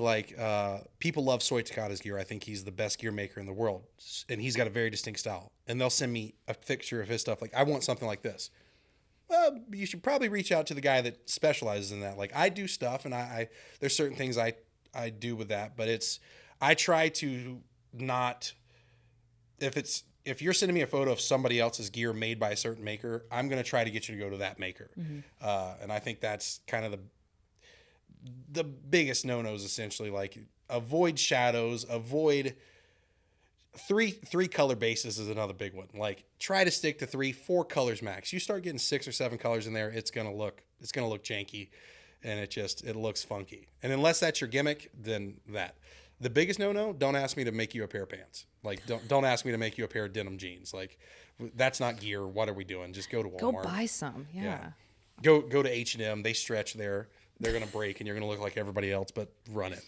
[SPEAKER 3] people love Soy Takada's gear. I think he's the best gear maker in the world, and he's got a very distinct style. And they'll send me a picture of his stuff. Like, I want something like this. Well, you should probably reach out to the guy that specializes in that. Like, I do stuff, and I there's certain things I do with that, but I try to not, if you're sending me a photo of somebody else's gear made by a certain maker, I'm going to try to get you to go to that maker. Mm-hmm. And I think that's kind of the biggest no-nos, essentially. Like, avoid shadows, avoid three color bases is another big one. Like, try to stick to 3-4 colors max. You start getting 6 or 7 colors in there, it's gonna look janky, and it looks funky. And unless that's your gimmick, then that. The biggest no-no, don't ask me to make you a pair of pants. Like, don't ask me to make you a pair of denim jeans. Like, that's not gear. What are we doing? Just go to Walmart.
[SPEAKER 1] Go buy some. Yeah.
[SPEAKER 3] Go to H&M. They stretch there. They're going to break, and you're going to look like everybody else, but run it.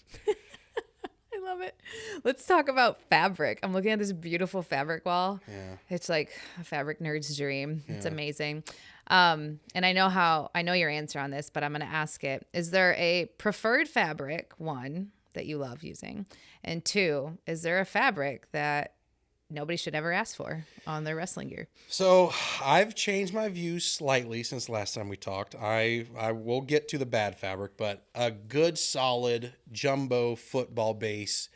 [SPEAKER 1] I love it. Let's talk about fabric. I'm looking at this beautiful fabric wall. Yeah. It's like a fabric nerd's dream. It's amazing. And I know your answer on this, but I'm going to ask it. Is there a preferred fabric, one, that you love using? And two, is there a fabric that nobody should ever ask for on their wrestling gear?
[SPEAKER 3] So I've changed my views slightly since the last time we talked. I will get to the bad fabric, but a good solid jumbo football base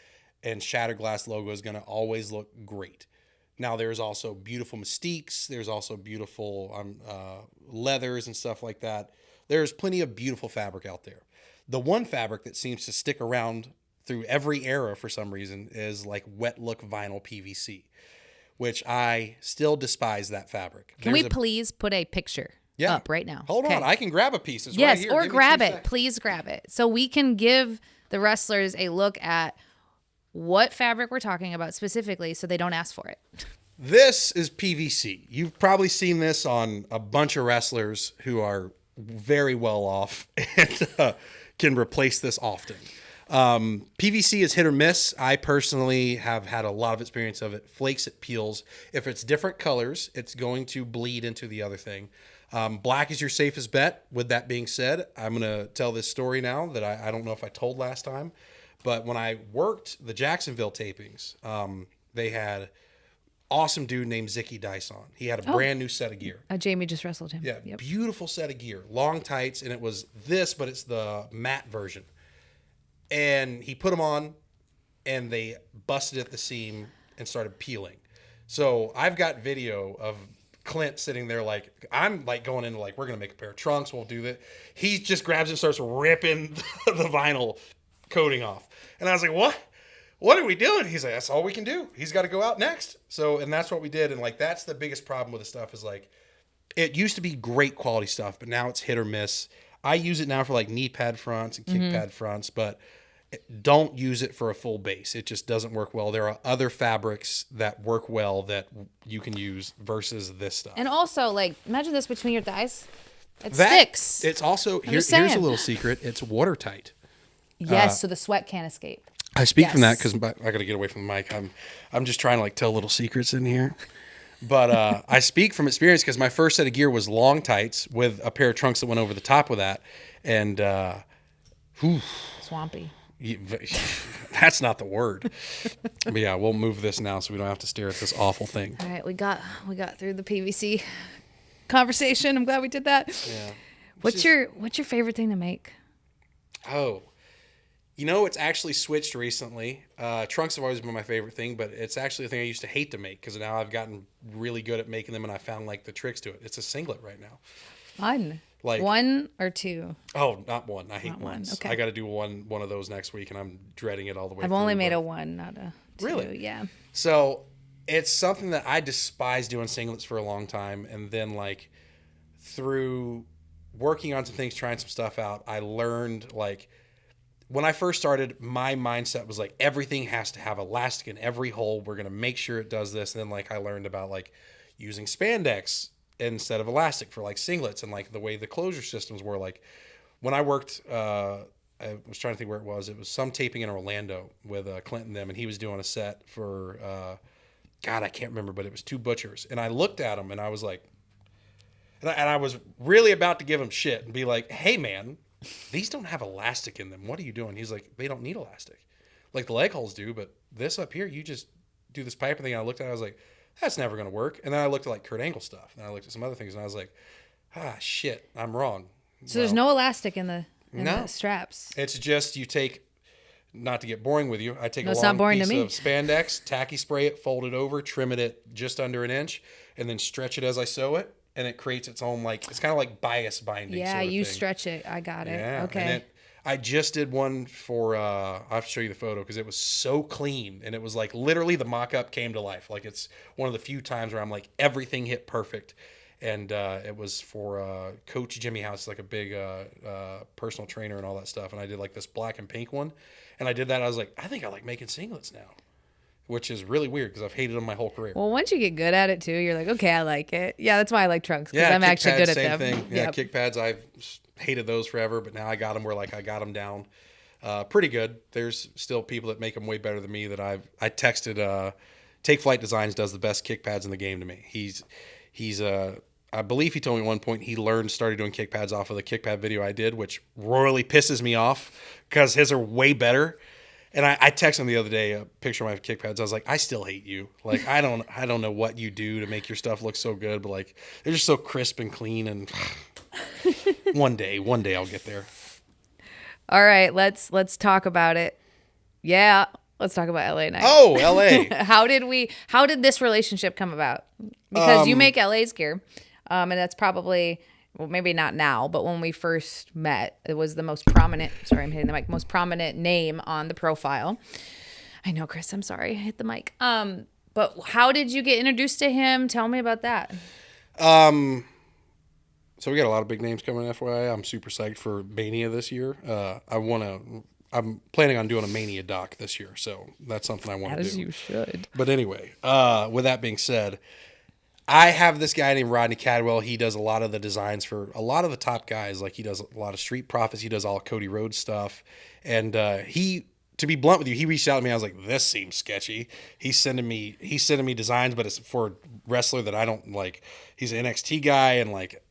[SPEAKER 3] and shattered glass logo is going to always look great. Now, there's also beautiful mystiques. There's also beautiful leathers and stuff like that. There's plenty of beautiful fabric out there. The one fabric that seems to stick around through every era for some reason is like wet look vinyl PVC, which I still despise that fabric.
[SPEAKER 1] Can we please put a picture up right now?
[SPEAKER 3] Hold on. I can grab a piece. It's right here.
[SPEAKER 1] Yes, or grab it. Please grab it. So we can give the wrestlers a look at what fabric we're talking about specifically so they don't ask for it.
[SPEAKER 3] This is PVC. You've probably seen this on a bunch of wrestlers who are very well off and can replace this often. PVC is hit or miss. I personally have had a lot of experience of it. Flakes, it peels. If it's different colors, it's going to bleed into the other thing. Black is your safest bet. With that being said, I'm going to tell this story now that I don't know if I told last time, but when I worked the Jacksonville tapings, they had awesome dude named Zicky Dyson. He had a brand new set of gear.
[SPEAKER 1] Jamie just wrestled him.
[SPEAKER 3] Yeah, yep. Beautiful set of gear. Long tights, and it was this, but it's the matte version. And he put them on, and they busted at the seam and started peeling. So I've got video of Clint sitting there like, I'm like going into like, we're going to make a pair of trunks. We'll do that. He just grabs it and starts ripping the vinyl coating off. And I was like, what? What are we doing? He's like, that's all we can do. He's got to go out next. So, and that's what we did. And like, that's the biggest problem with the stuff is like, it used to be great quality stuff, but now it's hit or miss. I use it now for like knee pad fronts and kick pad fronts, but don't use it for a full base. It just doesn't work well. There are other fabrics that work well that you can use versus this stuff.
[SPEAKER 1] And also, like, imagine this between your thighs. It sticks.
[SPEAKER 3] It's also, here's a little secret. It's watertight.
[SPEAKER 1] Yes, so the sweat can't escape.
[SPEAKER 3] I speak from that because I got to get away from the mic. I'm just trying to like tell little secrets in here. But I speak from experience because my first set of gear was long tights with a pair of trunks that went over the top with that. And
[SPEAKER 1] swampy.
[SPEAKER 3] That's not the word. But yeah, we'll move this now so we don't have to stare at this awful thing.
[SPEAKER 1] All right, we got through the PVC conversation. I'm glad we did that. Yeah. What's your favorite thing to make?
[SPEAKER 3] Oh, it's actually switched recently. Trunks have always been my favorite thing, but it's actually a thing I used to hate to make because now I've gotten really good at making them and I found like the tricks to it. It's a singlet right now.
[SPEAKER 1] Fun. Like 1 or 2?
[SPEAKER 3] Oh, not 1. I hate ones. Okay. I got to do one of those next week, and I'm dreading it all the way.
[SPEAKER 1] I've only made a 1, not a 2.
[SPEAKER 3] Really?
[SPEAKER 1] Yeah.
[SPEAKER 3] So It's something that I despise doing singlets for a long time. And then like through working on some things, trying some stuff out, I learned like when I first started, my mindset was like everything has to have elastic in every hole. We're going to make sure it does this. And then like I learned about like using spandex instead of elastic for like singlets and like the way the closure systems were. Like when I worked, I was trying to think where it was. It was some taping in Orlando with Clint and them, and he was doing a set for God, I can't remember, but it was two butchers. And I looked at him and I was like, and I was really about to give him shit and be like, hey man, these don't have elastic in them. What are you doing? He's like, they don't need elastic. Like the leg holes do, but this up here, you just do this pipe thing. And I looked at it, I was like, that's never going to work. And then I looked at like Kurt Angle stuff and I looked at some other things and I was like, shit, I'm wrong.
[SPEAKER 1] So there's no elastic in the straps.
[SPEAKER 3] It's just you take, not to get boring with you, I take a long piece of spandex, tacky spray it, fold it over, trim it at just under an inch, and then stretch it as I sew it. And it creates its own, like, it's kind of like bias binding.
[SPEAKER 1] Yeah,
[SPEAKER 3] sort of
[SPEAKER 1] you
[SPEAKER 3] thing.
[SPEAKER 1] stretch it. I got it.
[SPEAKER 3] Yeah.
[SPEAKER 1] Okay.
[SPEAKER 3] I just did one for, I'll have to show you the photo because it was so clean. And it was like literally the mock-up came to life. Like it's one of the few times where I'm like, everything hit perfect. And it was for Coach Jimmy House, like a big personal trainer and all that stuff. And I did like this black and pink one. And I did that. I was like, I think I like making singlets now. Which is really weird because I've hated them my whole career.
[SPEAKER 1] Well, once you get good at it too, you're like, okay, I like it. Yeah, that's why I like trunks because I'm actually good at them.
[SPEAKER 3] Same thing. Yeah, kick pads. I've hated those forever, but now I got them where like I got them down pretty good. There's still people that make them way better than me. That I texted. Take Flight Designs does the best kick pads in the game to me. He's I believe he told me at one point he started doing kick pads off of the kick pad video I did, which royally pisses me off because his are way better. And I texted him the other day a picture of my kick pads. I was like, I still hate you. Like, I don't know what you do to make your stuff look so good, but like they're just so crisp and clean. And one day I'll get there.
[SPEAKER 1] All right, let's talk about it. Yeah, let's talk about LA night.
[SPEAKER 3] Oh, LA.
[SPEAKER 1] How did this relationship come about? Because you make LA's gear, and that's probably. Well, maybe not now, but when we first met, it was the most prominent, sorry, I'm hitting the mic, most prominent name on the profile. I know, Chris, I'm sorry, I hit the mic. But how did you get introduced to him? Tell me about that.
[SPEAKER 3] So we got a lot of big names coming, FYI. I'm super psyched for Mania this year. I'm planning on doing a Mania doc this year, so that's something I want to do.
[SPEAKER 1] As you should.
[SPEAKER 3] But anyway, with that being said, I have this guy named Rodney Cadwell. He does a lot of the designs for a lot of the top guys. Like he does a lot of Street Profits. He does all Cody Rhodes stuff. And to be blunt with you, he reached out to me. I was like, this seems sketchy. He's sending me designs, but it's for a wrestler that I don't like. He's an NXT guy. And like,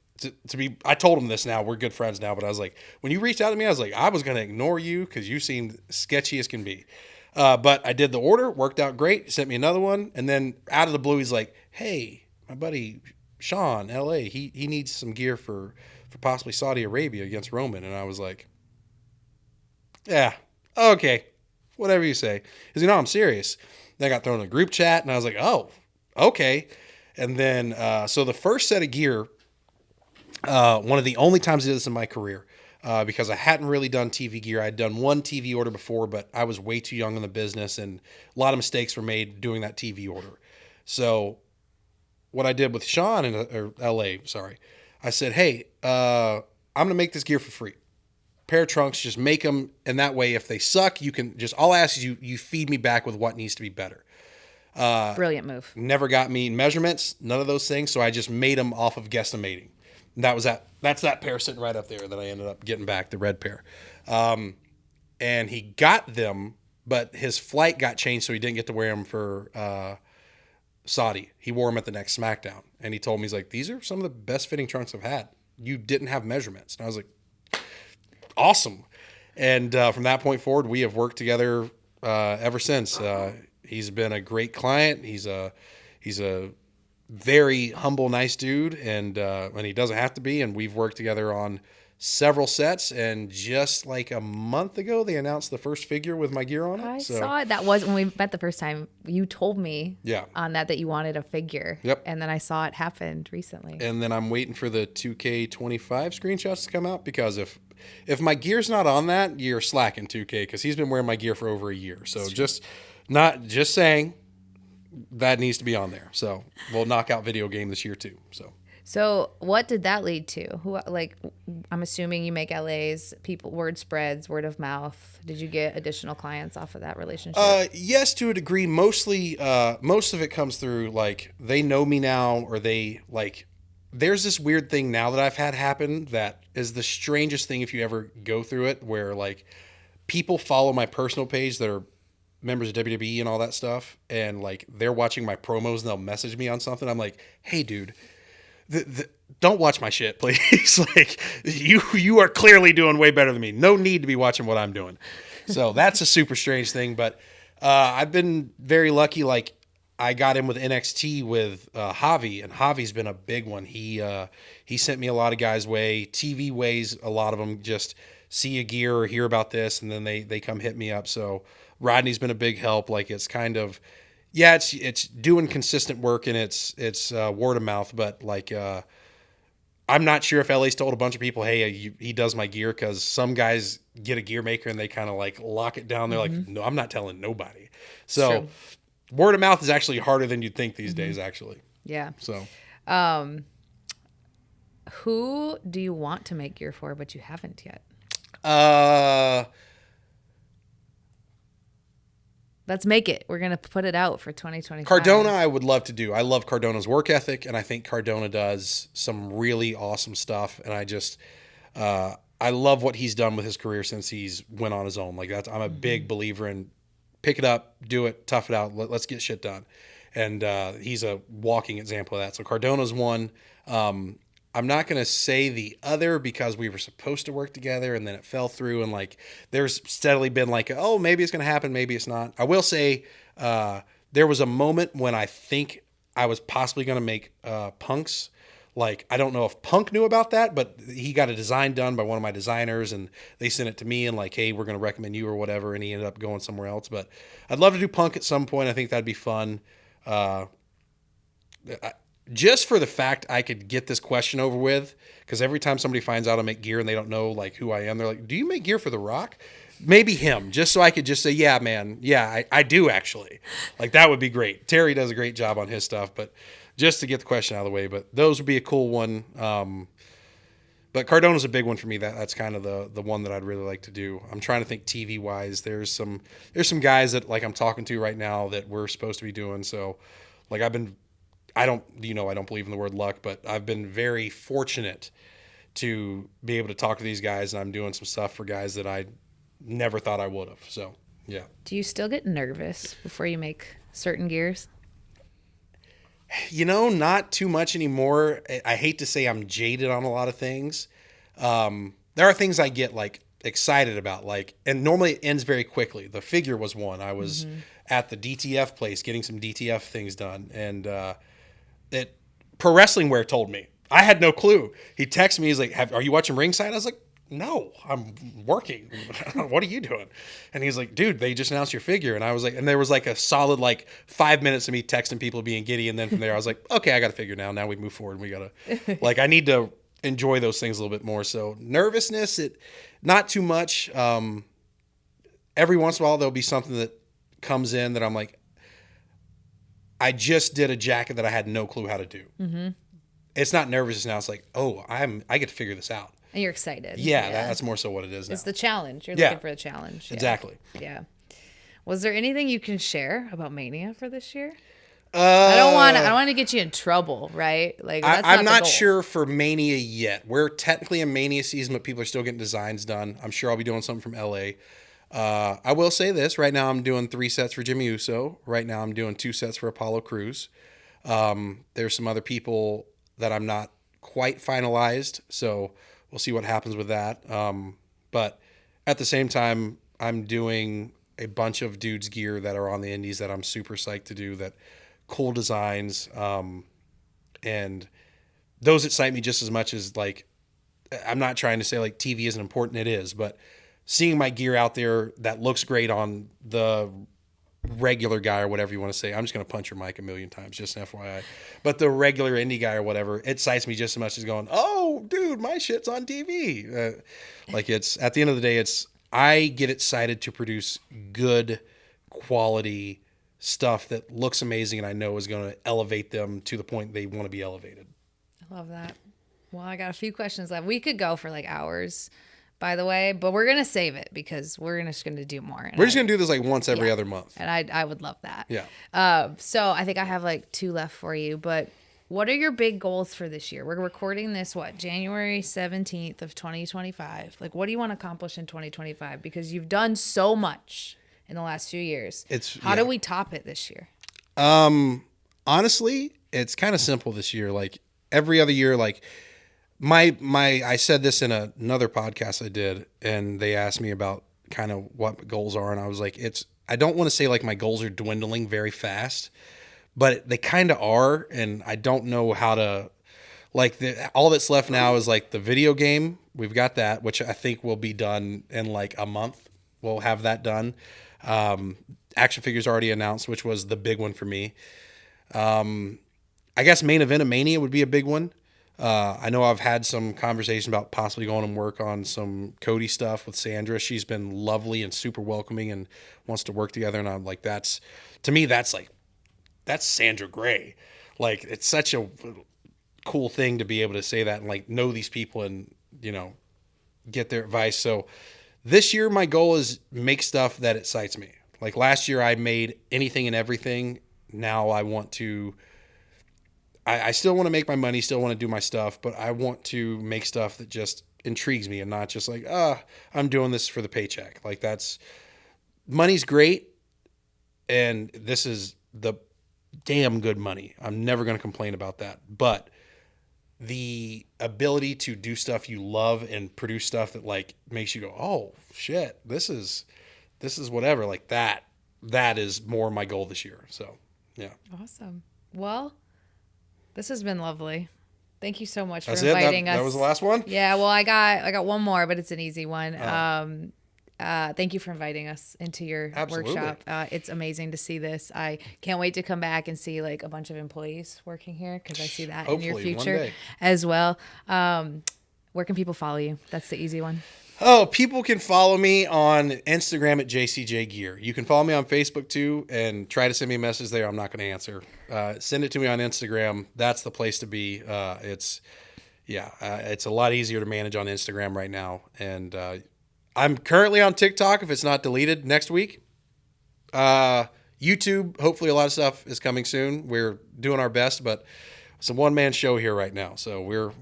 [SPEAKER 3] I told him this now. We're good friends now. But I was like, when you reached out to me, I was like, I was going to ignore you because you seemed sketchy as can be. But I did the order, worked out great. He sent me another one. And then out of the blue, he's like, hey, my buddy Sean, LA, he needs some gear for possibly Saudi Arabia against Roman. And I was like, yeah, okay, whatever you say. Because, I'm serious. Then I got thrown in a group chat, and I was like, oh, okay. And then, so the first set of gear, one of the only times I did this in my career, because I hadn't really done TV gear. I'd done one TV order before, but I was way too young in the business, and a lot of mistakes were made doing that TV order. So what I did with Sean in LA, I said, hey, I'm going to make this gear for free. Pair of trunks, just make them. And that way, if they suck, you can just, all I ask is you feed me back with what needs to be better.
[SPEAKER 1] Brilliant move.
[SPEAKER 3] Never got me measurements, none of those things. So I just made them off of guesstimating. And that's that pair sitting right up there that I ended up getting back, the red pair. And he got them, but his flight got changed. So he didn't get to wear them for, Saudi. He wore them at the next SmackDown, and he told me, he's like, these are some of the best fitting trunks I've had. You didn't have measurements. And I was like, awesome. And from that point forward, we have worked together ever since. He's been a great client. He's a very humble, nice dude, and he doesn't have to be. And we've worked together on several sets, and just like a month ago, they announced the first figure with my gear on it.
[SPEAKER 1] I saw it. That was when we met the first time. You told me on that you wanted a figure.
[SPEAKER 3] Yep.
[SPEAKER 1] And then I saw it happened recently.
[SPEAKER 3] And then I'm waiting for the 2K25 screenshots to come out, because if my gear's not on that, you're slacking 2K, because he's been wearing my gear for over a year. So just saying, that needs to be on there. So we'll knock out video game this year too.
[SPEAKER 1] So what did that lead to? I'm assuming you make LAs, people, word spreads, word of mouth. Did you get additional clients off of that relationship?
[SPEAKER 3] Yes, to a degree. Mostly, most of it comes through like they know me now, or they like. There's this weird thing now that I've had happen that is the strangest thing if you ever go through it, where like people follow my personal page that are members of WWE and all that stuff, and like they're watching my promos and they'll message me on something. I'm like, hey, dude. Don't watch my shit, please. Like you are clearly doing way better than me. No need to be watching what I'm doing. So that's a super strange thing. But I've been very lucky. Like I got in with NXT with Javi, and Javi's been a big one. He sent me a lot of guys' way, TV ways. A lot of them just see a gear or hear about this, and then they come hit me up. So Rodney's been a big help. Like it's kind of. Yeah, it's doing consistent work, and it's word of mouth. But like, I'm not sure if LA's told a bunch of people, hey, he does my gear, because some guys get a gear maker and they kind of like lock it down. They're like, no, I'm not telling nobody. So word of mouth is actually harder than you'd think these days, actually.
[SPEAKER 1] Yeah.
[SPEAKER 3] So,
[SPEAKER 1] who do you want to make gear for, but you haven't yet? Let's make it. We're going to put it out for 2025.
[SPEAKER 3] Cardona, I would love to do. I love Cardona's work ethic, and I think Cardona does some really awesome stuff. And I just, I love what he's done with his career since he's went on his own. Like I'm a big believer in pick it up, do it, tough it out, let's get shit done. And he's a walking example of that. So Cardona's one. I'm not going to say the other because we were supposed to work together and then it fell through. And like, there's steadily been like, oh, maybe it's going to happen. Maybe it's not. I will say there was a moment when I think I was possibly going to make Punk's. Like, I don't know if Punk knew about that, but he got a design done by one of my designers and they sent it to me and like, hey, we're going to recommend you or whatever. And he ended up going somewhere else, but I'd love to do Punk at some point. I think that'd be fun. Just for the fact I could get this question over with, because every time somebody finds out I make gear and they don't know like who I am, they're like, do you make gear for The Rock? Maybe him, just so I could just say, yeah, man. Yeah, I do actually. Like that would be great. Terry does a great job on his stuff, but just to get the question out of the way, but those would be a cool one. But Cardona's a big one for me. That's kind of the one that I'd really like to do. I'm trying to think TV wise. There's some guys that like I'm talking to right now that we're supposed to be doing. So like I don't believe in the word luck, but I've been very fortunate to be able to talk to these guys, and I'm doing some stuff for guys that I never thought I would have. So, yeah.
[SPEAKER 1] Do you still get nervous before you make certain gears?
[SPEAKER 3] Not too much anymore. I hate to say I'm jaded on a lot of things. There are things I get like excited about, like, and normally it ends very quickly. The figure was one. I was at the DTF place getting some DTF things done, and Pro Wrestling Wear told me. I had no clue. He texted me. He's like, are you watching Ringside? I was like, no, I'm working. What are you doing? And he's like, dude, they just announced your figure. And I was like, and there was like a solid like 5 minutes of me texting people being giddy. And then from there, I was like, okay, I got a figure now. Now we move forward. We got to, like, I need to enjoy those things a little bit more. So nervousness, not too much. Every once in a while, there'll be something that comes in that I'm like, I just did a jacket that I had no clue how to do. Mm-hmm. It's not nervous now. It's like, oh, I get to figure this out.
[SPEAKER 1] And you're excited.
[SPEAKER 3] Yeah. That's more so what it is now.
[SPEAKER 1] It's the challenge. You're looking for the challenge. Yeah.
[SPEAKER 3] Exactly.
[SPEAKER 1] Yeah. Was there anything you can share about Mania for this year? I don't want to get you in trouble, right? Like
[SPEAKER 3] I'm not sure for Mania yet. We're technically in Mania season, but people are still getting designs done. I'm sure I'll be doing something from LA. I will say this. Right now I'm doing 3 sets for Jimmy Uso. Right now I'm doing 2 sets for Apollo Crews. There's some other people that I'm not quite finalized, so we'll see what happens with that. But at the same time, I'm doing a bunch of dudes gear that are on the indies that I'm super psyched to do, that cool designs. And those excite me just as much as, like, I'm not trying to say like TV isn't important. It is, but seeing my gear out there that looks great on the regular guy or whatever you want to say. I'm just going to punch your mic a million times, just an FYI. But the regular indie guy or whatever, it excites me just as much as going, oh, dude, my shit's on TV. Like it's, at the end of the day, I get excited to produce good quality stuff that looks amazing and I know is going to elevate them to the point they want to be elevated.
[SPEAKER 1] I love that. Well, I got a few questions left. We could go for like hours, by the way, but we're going to save it because we're just going to do more.
[SPEAKER 3] We're just going to do this like once every other month.
[SPEAKER 1] And I would love that.
[SPEAKER 3] Yeah.
[SPEAKER 1] So I think I have like 2 left for you, but what are your big goals for this year? We're recording this, January 17th of 2025. Like, what do you want to accomplish in 2025? Because you've done so much in the last few years. How do we top it this year?
[SPEAKER 3] Honestly, it's kind of simple this year. Like every other year, like I said this in another podcast I did, and they asked me about kind of what goals are. And I was like, I don't want to say like my goals are dwindling very fast, but they kind of are, and I don't know how to, like, all that's left now is, like, the video game. We've got that, which I think will be done in, like, a month. We'll have that done. Action figures already announced, which was the big one for me. I guess main event of Mania would be a big one. I know I've had some conversation about possibly going and work on some Cody stuff with Sandra. She's been lovely and super welcoming and wants to work together, and I'm like, to me, that's Sandra Gray. Like, it's such a cool thing to be able to say that and like know these people and, get their advice. So this year, my goal is make stuff that excites me. Like last year I made anything and everything. Now I want to, I still want to make my money, still want to do my stuff, but I want to make stuff that just intrigues me and not just like, I'm doing this for the paycheck. Like money's great. And this is the damn good money. I'm never going to complain about that. But the ability to do stuff you love and produce stuff that like makes you go, oh shit, this is whatever. Like that is more my goal this year. So yeah.
[SPEAKER 1] Awesome. Well, this has been lovely. Thank you so much for
[SPEAKER 3] That's
[SPEAKER 1] inviting us.
[SPEAKER 3] That was the last one?
[SPEAKER 1] Yeah. Well, I got one more, but it's an easy one. Thank you for inviting us into your workshop. It's amazing to see this. I can't wait to come back and see like a bunch of employees working here because I see that in your future as well. Where can people follow you? That's the easy one.
[SPEAKER 3] Oh, people can follow me on Instagram at JCJgear. You can follow me on Facebook too and try to send me a message there. I'm not going to answer. Send it to me on Instagram. That's the place to be. It's a lot easier to manage on Instagram right now. And I'm currently on TikTok if it's not deleted next week. YouTube, hopefully a lot of stuff is coming soon. We're doing our best, but it's a one-man show here right now, so we're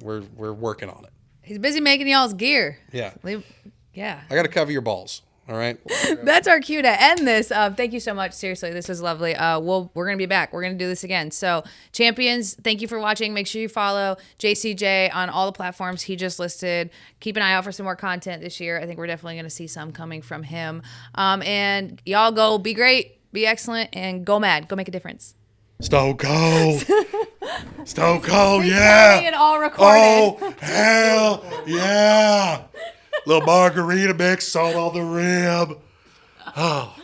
[SPEAKER 3] working on it.
[SPEAKER 1] He's busy making y'all's gear.
[SPEAKER 3] Yeah.
[SPEAKER 1] Yeah.
[SPEAKER 3] I got to cover your balls. All right.
[SPEAKER 1] That's our cue to end this. Thank you so much. Seriously, this was lovely. We're going to be back. We're going to do this again. So champions, thank you for watching. Make sure you follow JCJ on all the platforms he just listed. Keep an eye out for some more content this year. I think we're definitely going to see some coming from him. And y'all go be great, be excellent, and go mad. Go make a difference.
[SPEAKER 3] Stone Cold. Stone Cold, yeah.
[SPEAKER 1] And all recorded.
[SPEAKER 3] Oh, hell yeah. Little margarita mix, salt on the rib. Oh.